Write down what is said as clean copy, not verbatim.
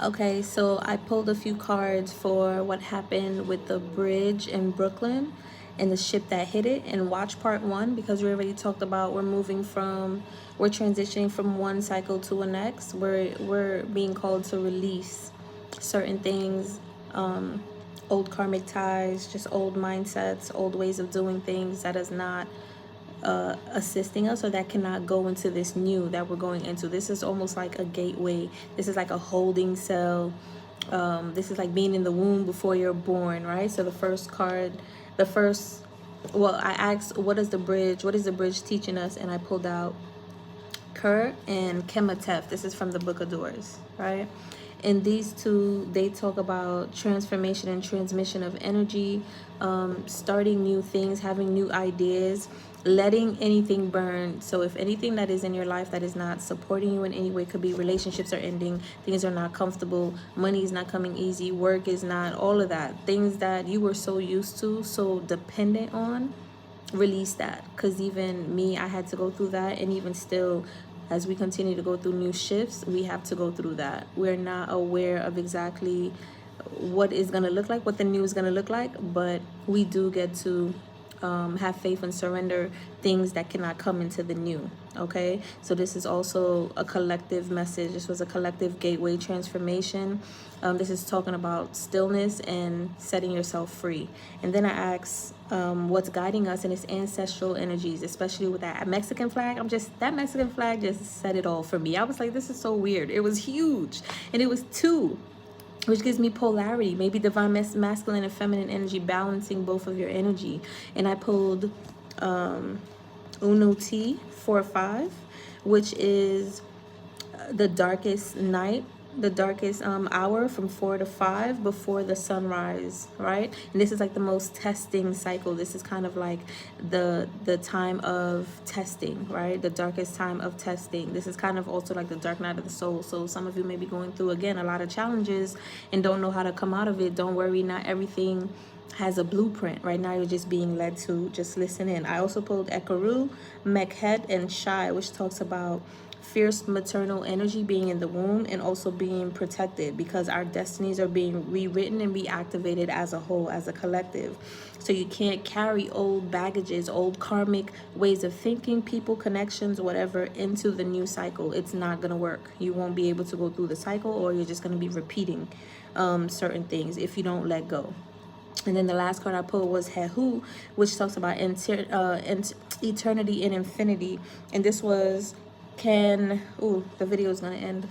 Okay, so I pulled a few cards for what happened with the bridge in Brooklyn and the ship that hit it, and watch part one, because we already talked about we're transitioning from one cycle to the next. We're being called to release certain things, old karmic ties, just old mindsets, old ways of doing things that is not assisting us, or that cannot go into this new that we're going into. This is almost like a gateway. This is like a holding cell. This is like being in the womb before you're born, right? So the first card, the first, well, I asked, what is the bridge teaching us? And I pulled out Kerr and Kematef. This is from the Book of Doors, right? And these two, they talk about transformation and transmission of energy, starting new things, having new ideas, letting anything burn. So if anything that is in your life that is not supporting you in any way, could be relationships are ending, things are not comfortable, money is not coming easy, work is not, all of that, things that you were so used to, so dependent on, release that. Because even me, I had to go through that, and even still, as we continue to go through new shifts, we have to go through that. We're not aware of exactly what is going to look like, what the new is going to look like, but we do get to have faith and surrender things that cannot come into the new. Okay, so this is also a collective message. This was a collective gateway transformation. This is talking about stillness and setting yourself free. And then I asked what's guiding us, and it's ancestral energies, especially with that Mexican flag. That Mexican flag just said it all for me. I was like, this is so weird. It was huge, and it was two, which gives me polarity, maybe divine masculine and feminine energy, balancing both of your energy. And I pulled Uno T 4-5, which is the darkest night, the darkest hour, from 4 to 5 before the sunrise, right? And this is like the most testing cycle. This is kind of like the time of testing, right? The darkest time of testing. This is kind of also like the dark night of the soul. So some of you may be going through, again, a lot of challenges and don't know how to come out of it. Don't worry, not everything has a blueprint. Right now you're just being led to just listen in. I also pulled Ekaru, Mekhet, and Shai, which talks about fierce maternal energy being in the womb and also being protected, because our destinies are being rewritten and reactivated as a whole, as a collective. So you can't carry old baggages, old karmic ways of thinking, people, connections, whatever, into the new cycle. It's not going to work. You won't be able to go through the cycle, or you're just going to be repeating certain things if you don't let go. And then the last card I pulled was Hehu, which talks about eternity and infinity. And this was the video is going to end.